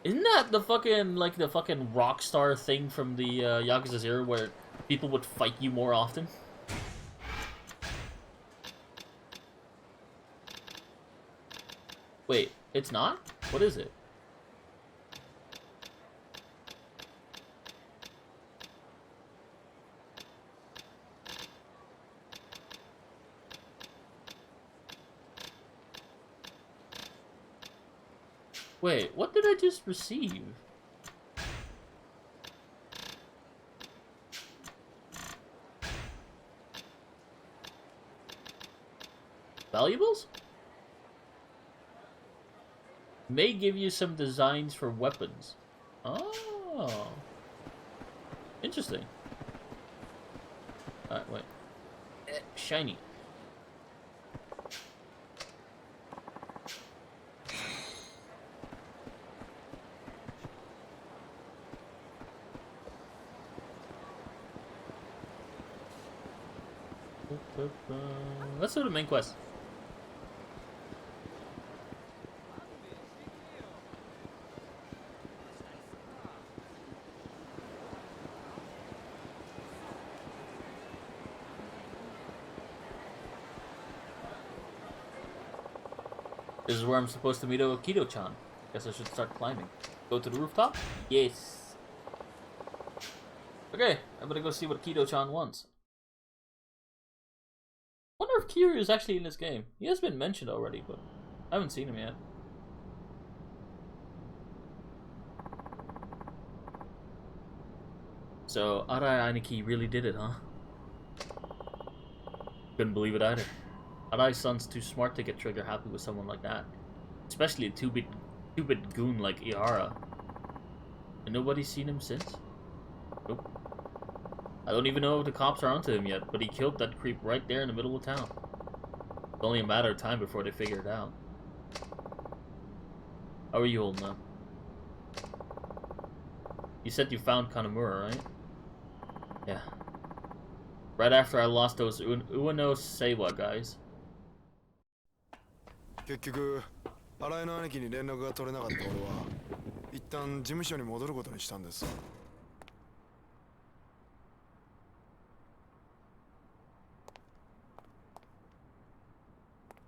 Isn't that the fucking rock star thing from the Yakuza 0 where people would fight you more often? Wait, it's not? What is it? Wait, what did I just receive? Valuables? May give you some designs for weapons. Oh. Interesting. Alright, wait. Shiny. Let's do the main quest. This is where I'm supposed to meet Akito-chan. Guess I should start climbing. Go to the rooftop? Yes. Okay, I'm gonna go see what Akito-chan wants. Wonder if Kiryu is actually in this game. He has been mentioned already, but I haven't seen him yet. So, Arai Aniki really did it, huh? Couldn't believe it either. Arai-san's too smart to get trigger happy with someone like that. Especially a two-bit goon like Ihara. And nobody's seen him since? Nope. I don't even know if the cops are onto him yet, but he killed that creep right there in the middle of town. It's only a matter of time before they figure it out. How are you holding up? You said you found Kanamura, right? Yeah. Right after I lost those Ueno Seiwa guys. 結局新井の兄貴に連絡が取れなかった俺は一旦事務所に戻ることにしたんです。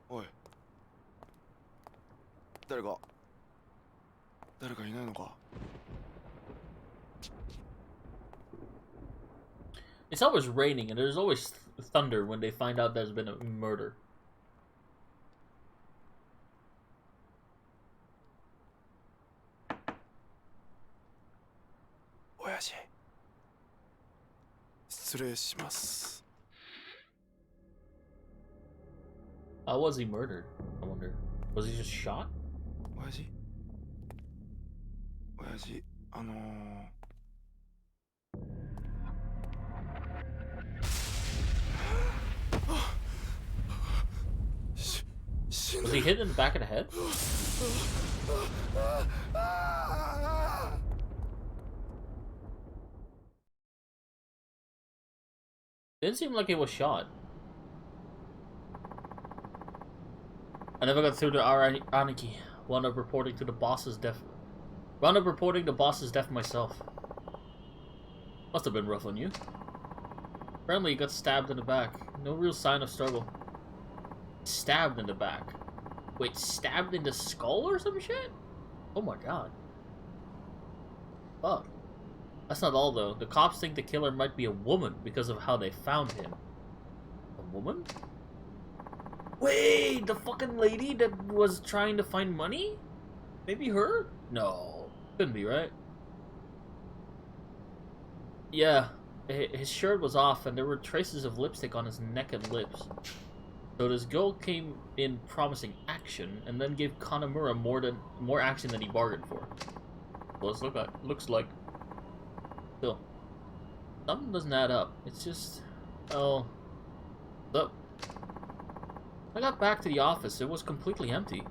おい、誰かいないのか。 It's always raining and there's always thunder when they find out there's been a murder. Oyaji. 失礼します。 How was he murdered? I wonder. Was he just shot? 親父Was he hit in the back of the head? Didn't seem like he was shot. I never got through to Aniki. Wound up reporting the boss's death myself. Must have been rough on you. Apparently he got stabbed in the back. No real sign of struggle. Stabbed in the back. Wait, stabbed in the skull or some shit? Oh my god. Fuck. That's not all though. The cops think the killer might be a woman because of how they found him. A woman? Wait, the fucking lady that was trying to find money? Maybe her? No. Couldn't be, right? Yeah. His shirt was off and there were traces of lipstick on his neck and lips. So this girl came in promising action and then gave Kanamura more action than he bargained for. Well, looks like. Still, something doesn't add up. It's just, oh, look. I got back to the office. It was completely empty.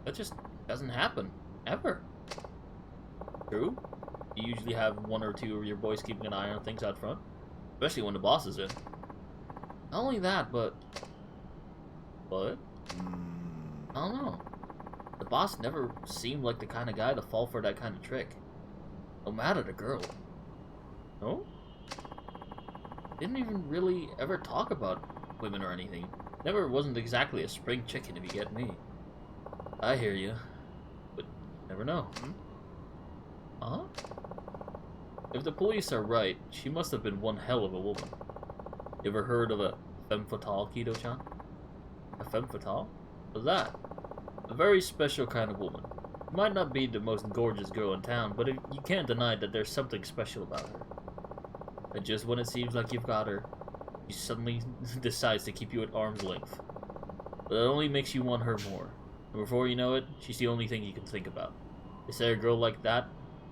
That just doesn't happen ever. True. You usually have one or two of your boys keeping an eye on things out front, especially when the boss is in. Not only that, but. What? I don't know. The boss never seemed like the kind of guy to fall for that kind of trick. No matter the girl. No? Didn't even really ever talk about women or anything. Never wasn't exactly a spring chicken if you get me. I hear you. But never know. Huh? If the police are right, she must have been one hell of a woman. You ever heard of a femme fatale, Kido-chan? A femme fatale? What's that? A very special kind of woman. Might not be the most gorgeous girl in town, but you can't deny that there's something special about her. And just when it seems like you've got her, she suddenly decides to keep you at arm's length. But it only makes you want her more. And before you know it, she's the only thing you can think about. To say a girl like that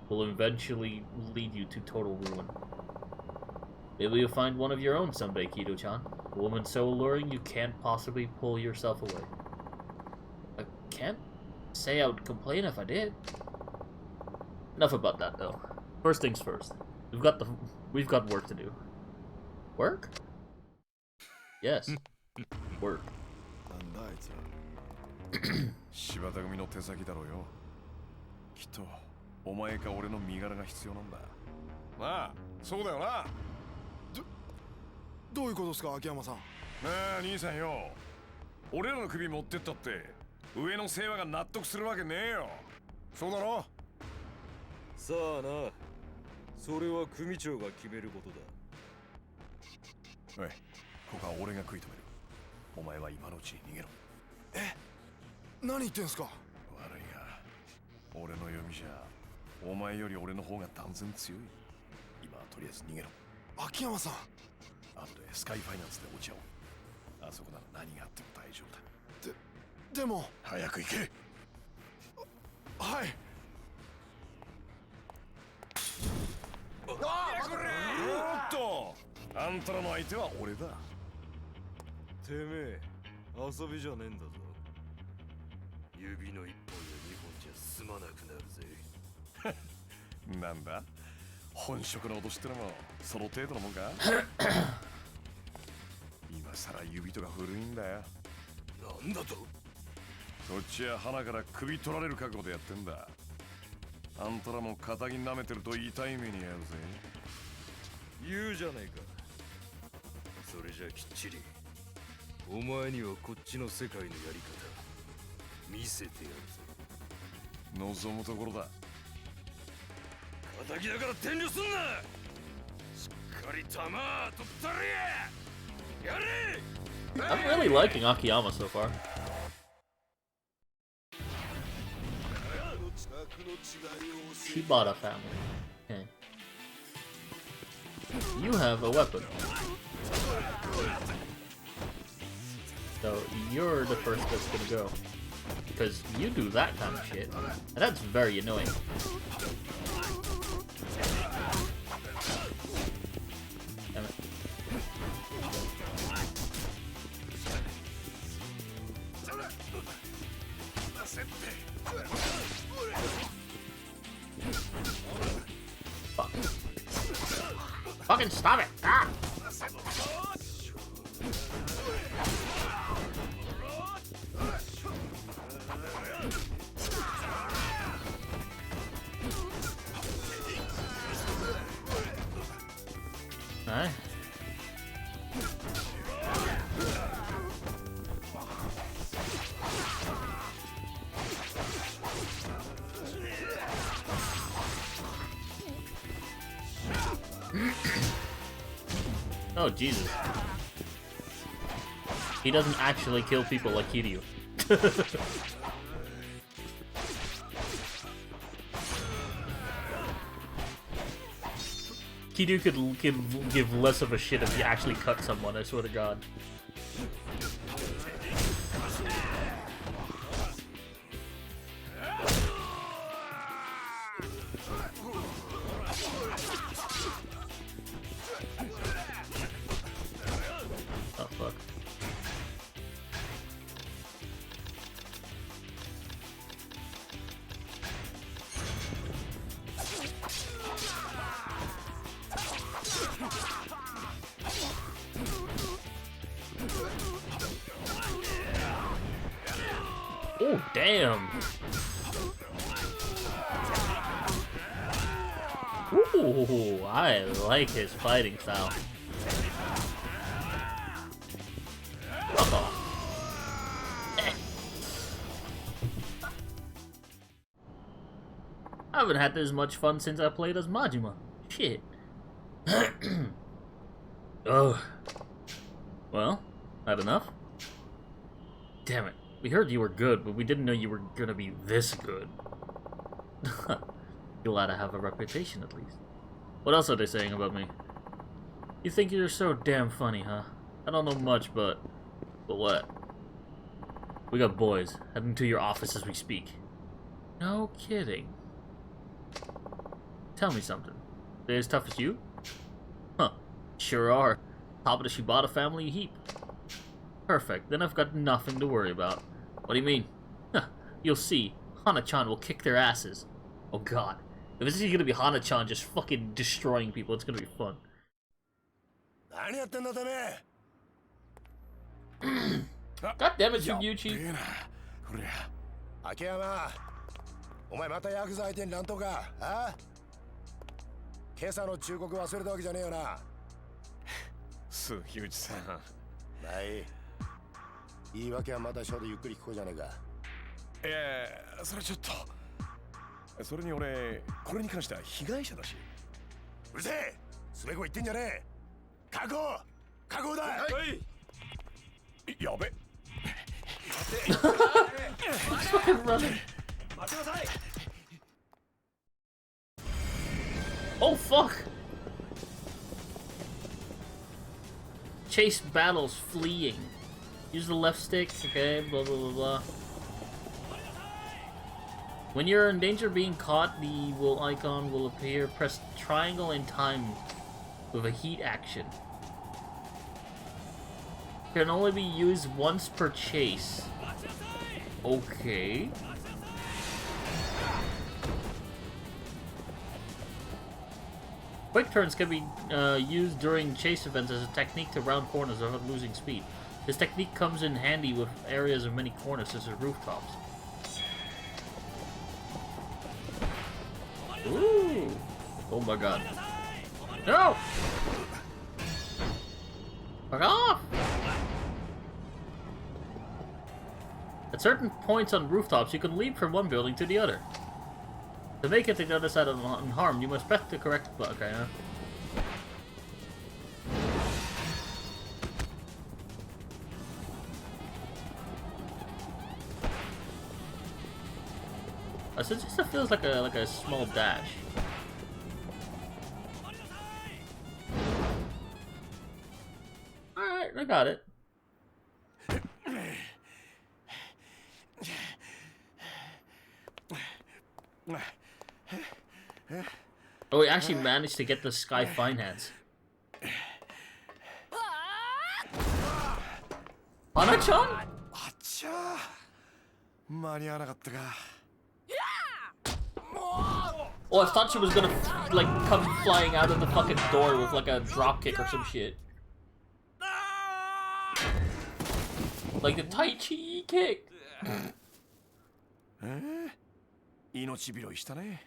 will eventually lead you to total ruin. Maybe you'll find one of your own someday, Kido-chan. A woman so alluring you can't possibly pull yourself away. I can't say I would complain if I did. Enough about that, though. First things first. We've got work to do. Work? Yes. Work. なんだあいつら。柴田組の手先だろうよ。きっとお前か俺の身柄が必要なんだ。なあ、そうだよな。どういうことですか、秋山さん。なあ、兄さんよ。俺らの首持ってったって上の世話が納得するわけねえよ。そうだろ。さあな、それは組長が決めることだ。おい、ここは俺が食い止める。お前は今のうちに逃げろ。何言ってんすか。悪いが、俺の読みじゃお前より俺の方が断然強い。今はとりあえず逃げろ。秋山さん。後でスカイファイナンスで落ち合おう。あそこなら何があっても大丈夫だ。でも。早く行け。はい。おっと、あんたらの相手は俺だ。てめえ、遊びじゃねえんだぞ。指の一本や二本じゃ済まなくなるぜ。なんだ、本職の脅しってのもその程度のもんか。今さら指とか古いんだよ。なんだと。こっちは鼻から首取られる覚悟でやってんだ。あんたらも肩に舐めてると痛い目に遭うぜ。言うじゃねえか。それじゃきっちりお前にはこっちの世界のやり方見せてやるぜ。望むところだ。敵だから遠慮すんな。しっかり弾取ったりやれ。 I'm really liking Akiyama so far. Shibata family. Okay. You have a weapon. So you're the first that's gonna go. Because you do that kind of shit. And that's very annoying. Damn it. Fuck. Fucking stop it! Ah! Alright. Oh, Jesus. He doesn't actually kill people like Kiryu. Kiryu could give less of a shit if he actually cut someone, I swear to God. Oh, fuck. Oh, damn. Ooh, I like his fighting style. Fuck off. I haven't had this much fun since I played as Majima. Shit. Ugh. Well, that enough? Damn it. We heard you were good, but we didn't know you were gonna be this good. You'll ought to have a reputation at least. What else are they saying about me? You think you're so damn funny, huh? I don't know much, but what? We got boys heading to your office as we speak. No kidding. Tell me something. They as tough as you? Huh. Sure are. Top of the Shibata family heap. Perfect. Then I've got nothing to worry about. What do you mean? Huh. You'll see. Hana-chan will kick their asses. Oh god. If this is gonna be Hana-chan just fucking destroying people, it's gonna be fun. 何やってんだてめえ God damn it, Sugyuchi. ええなこりゃ秋山お前またヤクザ相手に乱闘かあ今朝の忠告忘れたわけじゃねえよな杉内さんない言い訳はまたちょうどゆっくり聞こうじゃねえかそれちょっとそれに俺これに関しては被害者だしうるせえすべこ言ってんじゃねえ確保確保だはいやべ Fucking running. Oh fuck! Chase battles fleeing. Use the left stick, okay, blah blah blah blah. When you're in danger of being caught, the will icon will appear. Press triangle in time with a heat action. Can only be used once per chase. Okay. Quick turns can be used during chase events as a technique to round corners without losing speed. This technique comes in handy with areas of many corners such as rooftops. Ooh! Oh my god. No! Fuck off! At certain points on rooftops, you can leap from one building to the other. To make it to the other side unharmed, you must press the correct button. Okay, huh? So it just feels like a small dash. All right, I got it. Oh, we actually managed to get the Sky Finance. Hana-chan? あっちゃー間に合わなかったか Oh, I thought she was gonna like come flying out of the fucking door with like a drop kick or some shit. Like the Tai Chi kick. 命拾いしたね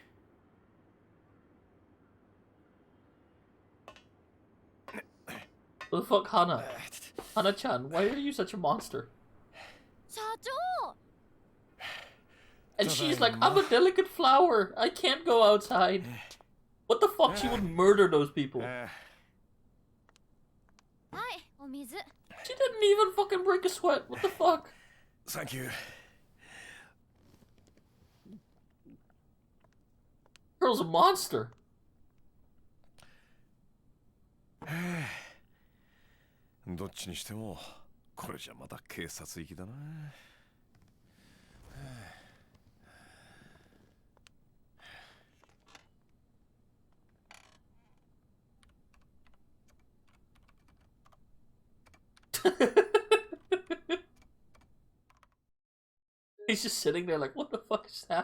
What the fuck, Hana? Hana-chan, why are you such a monster? 社長 And she's like, I'm a delicate flower. I can't go outside. What the fuck? She would murder those people. はいお水 She didn't even fucking break a sweat. What the fuck? サンキュー Girl's a monster. どっちにしてもこれじゃまた警察行きだな He's just sitting there like, what the fuck is that?